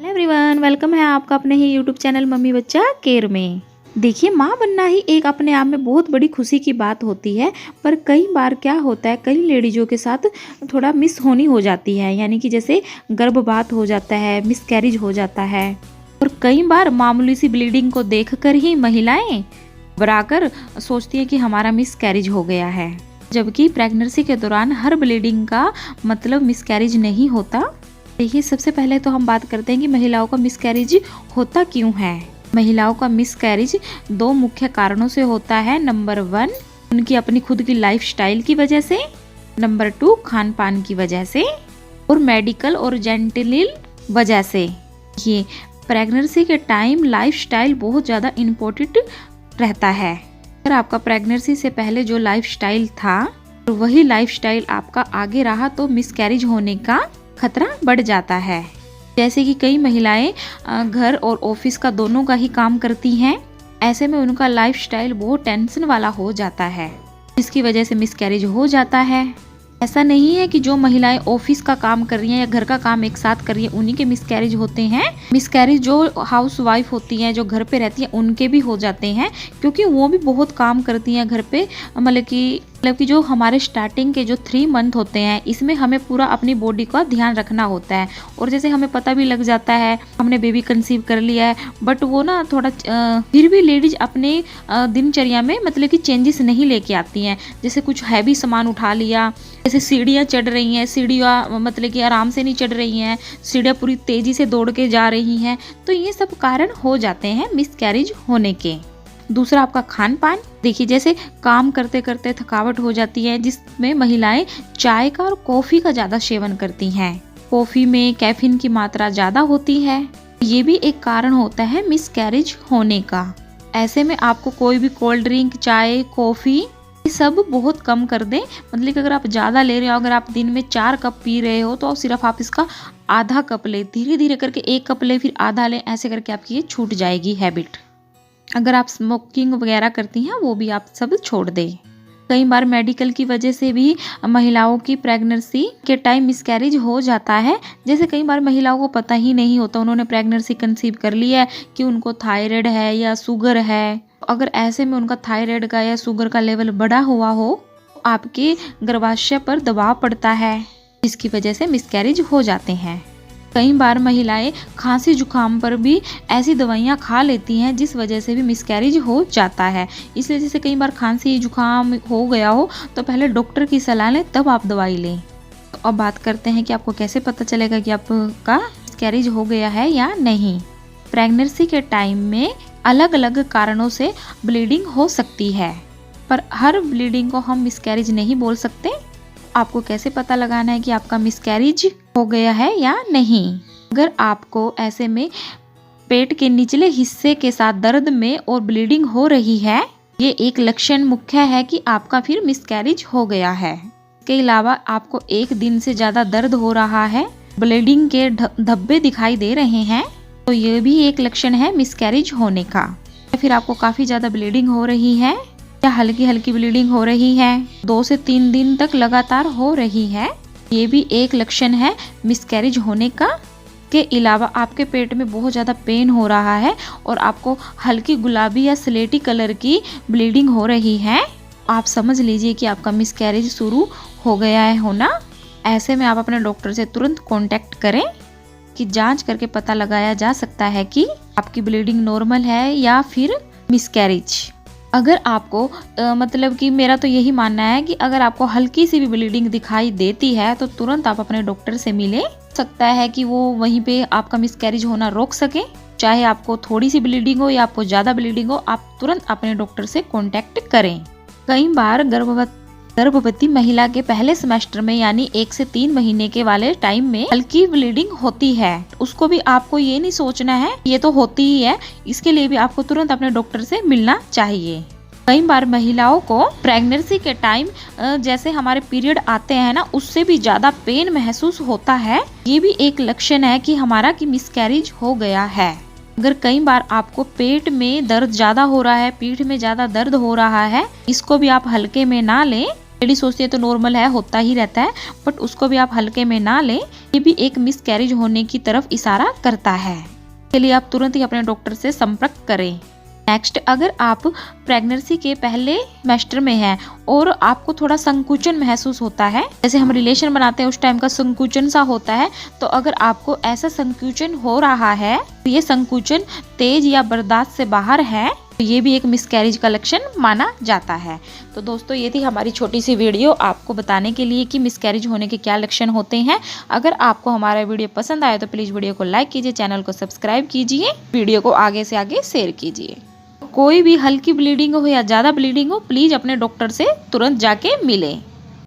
Hello everyone, welcome है आपका अपने ही यूट्यूब चैनल मम्मी बच्चा केयर में। देखिए, माँ बनना ही एक अपने आप में बहुत बड़ी खुशी की बात होती है। पर कई बार क्या होता है, कई लेडीज़ों के साथ थोड़ा मिस होनी हो जाती है, यानी कि जैसे गर्भपात हो जाता है, मिसकैरेज हो जाता है। और कई बार मामूली सी ब्लीडिंग को देखकर ही महिलाएं घबराकर सोचती है कि हमारा मिसकैरेज हो गया है, जबकि प्रेगनेंसी के दौरान हर ब्लीडिंग का मतलब मिसकैरेज नहीं होता। देखिए, सबसे पहले तो हम बात करते हैं कि महिलाओं का मिसकैरेज होता क्यों है। महिलाओं का मिसकैरेज दो मुख्य कारणों से होता है। नंबर 1, उनकी अपनी खुद की लाइफस्टाइल की वजह से। नंबर 2, खान पान की वजह से। और मेडिकल और जेनेटिक वजह से। ये प्रेगनेंसी के टाइम लाइफस्टाइल बहुत ज़्यादा इम्पोर्टेंट रहता है। अगर आपका प्रेगनेंसी से पहले जो लाइफस्टाइल था और वही लाइफस्टाइल आपका आगे रहा तो मिसकैरेज होने का खतरा बढ़ जाता है। जैसे कि कई महिलाएं घर और ऑफिस का दोनों का ही काम करती हैं, ऐसे में उनका लाइफस्टाइल बहुत टेंशन वाला हो जाता है, जिसकी वजह से मिसकैरेज हो जाता है। ऐसा नहीं है कि जो महिलाएं ऑफिस का काम कर रही हैं या घर का काम एक साथ कर रही हैं उन्हीं के मिसकैरेज होते हैं। मिसकैरेज जो हाउस वाइफ होती हैं, जो घर पे रहती हैं, उनके भी हो जाते हैं, क्योंकि वो भी बहुत काम करती हैं घर पे। मतलब कि जो हमारे स्टार्टिंग के जो 3 मंथ होते हैं, इसमें हमें पूरा अपनी बॉडी का ध्यान रखना होता है। और जैसे हमें पता भी लग जाता है हमने बेबी कंसीव कर लिया है, बट वो ना थोड़ा फिर भी लेडीज अपने दिनचर्या में मतलब कि चेंजेस नहीं लेके आती हैं। जैसे कुछ हैवी सामान उठा लिया, जैसे सीढ़ियाँ चढ़ रही हैं, सीढ़ियाँ मतलब कि आराम से नहीं चढ़ रही हैं, सीढ़ियाँ पूरी तेजी से दौड़ के जा रही हैं, तो ये सब कारण हो जाते हैं मिसकैरेज होने के। दूसरा, आपका खान पान। देखिए, जैसे काम करते करते थकावट हो जाती है, जिसमें महिलाएं चाय का और कॉफी का ज्यादा सेवन करती हैं। कॉफी में कैफीन की मात्रा ज्यादा होती है, ये भी एक कारण होता है मिसकैरेज होने का। ऐसे में आपको कोई भी कोल्ड ड्रिंक, चाय, कॉफी ये सब बहुत कम कर दें। मतलब कि अगर आप ज़्यादा ले रहे हो, अगर आप दिन में 4 कप पी रहे हो तो सिर्फ आप इसका आधा कप ले, धीरे धीरे करके 1 कप ले, फिर आधा ले, ऐसे करके आपकी ये छूट जाएगी हैबिट। अगर आप स्मोकिंग वगैरह करती हैं वो भी आप सब छोड़ दें। कई बार मेडिकल की वजह से भी महिलाओं की प्रेगनेंसी के टाइम मिसकैरेज हो जाता है। जैसे कई बार महिलाओं को पता ही नहीं होता, उन्होंने प्रेगनेंसी कंसीव कर लिया है कि उनको थायराइड है या शुगर है। अगर ऐसे में उनका थायराइड का या शुगर का लेवल बढ़ा हुआ हो, आपके गर्भाशय पर दबाव पड़ता है, जिसकी वजह से मिसकैरेज हो जाते हैं। कई बार महिलाएं खांसी जुकाम पर भी ऐसी दवाइयां खा लेती हैं, जिस वजह से भी मिसकैरेज हो जाता है। इसलिए जैसे कई बार खांसी जुकाम हो गया हो तो पहले डॉक्टर की सलाह लें, तब आप दवाई लें। तो अब बात करते हैं कि आपको कैसे पता चलेगा कि आपका मिसकैरेज हो गया है या नहीं। प्रेगनेंसी के टाइम में अलग अलग कारणों से ब्लीडिंग हो सकती है, पर हर ब्लीडिंग को हम मिसकैरेज नहीं बोल सकते। आपको कैसे पता लगाना है कि आपका मिसकैरेज हो गया है या नहीं। अगर आपको ऐसे में पेट के निचले हिस्से के साथ दर्द में और ब्लीडिंग हो रही है, ये एक लक्षण मुख्य है कि आपका फिर मिसकैरेज हो गया है। इसके अलावा आपको 1 दिन से ज्यादा दर्द हो रहा है, ब्लीडिंग के धब्बे दिखाई दे रहे हैं, तो ये भी एक लक्षण है मिसकैरेज होने का। फिर आपको काफी ज्यादा ब्लीडिंग हो रही है या हल्की हल्की ब्लीडिंग हो रही है, 2 से 3 दिन तक लगातार हो रही है, ये भी एक लक्षण है मिसकैरेज होने का। के अलावा आपके पेट में बहुत ज़्यादा पेन हो रहा है और आपको हल्की गुलाबी या स्लेटी कलर की ब्लीडिंग हो रही है, आप समझ लीजिए कि आपका मिसकैरेज शुरू हो गया है होना। ऐसे में आप अपने डॉक्टर से तुरंत कांटेक्ट करें कि जांच करके पता लगाया जा सकता है कि आपकी ब्लीडिंग नॉर्मल है या फिर मिसकैरेज। अगर आपको मतलब कि मेरा तो यही मानना है कि अगर आपको हल्की सी भी ब्लीडिंग दिखाई देती है तो तुरंत आप अपने डॉक्टर से मिले। सकता है कि वो वहीं पे आपका मिसकैरेज होना रोक सके। चाहे आपको थोड़ी सी ब्लीडिंग हो या आपको ज़्यादा ब्लीडिंग हो, आप तुरंत अपने डॉक्टर से कॉन्टेक्ट करें। कई बार गर्भवती महिला के पहले सेमेस्टर में यानी 1 से 3 महीने के वाले टाइम में हल्की ब्लीडिंग होती है। उसको भी आपको ये नहीं सोचना है ये तो होती ही है, इसके लिए भी आपको तुरंत अपने डॉक्टर से मिलना चाहिए। कई बार महिलाओं को प्रेगनेंसी के टाइम जैसे हमारे पीरियड आते हैं ना, उससे भी ज्यादा पेन महसूस होता है, ये भी एक लक्षण है कि हमारा की मिसकैरेज हो गया है। अगर कई बार आपको पेट में दर्द ज्यादा हो रहा है, पीठ में ज्यादा दर्द हो रहा है, इसको भी आप हल्के में ना लें। लेडी सोचती है तो नॉर्मल है, होता ही रहता है, बट उसको भी आप हल्के में ना लें। ये भी एक मिसकैरेज होने की तरफ इशारा करता है। इसके लिए आप तुरंत ही अपने डॉक्टर से संपर्क करें। नेक्स्ट, अगर आप प्रेगनेंसी के पहले ट्राइमेस्टर में हैं और आपको थोड़ा संकुचन महसूस होता है, जैसे हम रिलेशन बनाते हैं उस टाइम का संकुचन सा होता है, तो अगर आपको ऐसा संकुचन हो रहा है, तो ये संकुचन तेज या बर्दाश्त से बाहर है, तो ये भी एक मिसकैरेज का लक्षण माना जाता है। तो दोस्तों, ये थी हमारी छोटी सी वीडियो आपको बताने के लिए कि मिसकैरेज होने के क्या लक्षण होते हैं। अगर आपको हमारा वीडियो पसंद आए तो प्लीज़ वीडियो को लाइक कीजिए, चैनल को सब्सक्राइब कीजिए, वीडियो को आगे से आगे शेयर कीजिए। कोई भी हल्की ब्लीडिंग हो या ज़्यादा ब्लीडिंग हो, प्लीज़ अपने डॉक्टर से तुरंत जाके मिलें।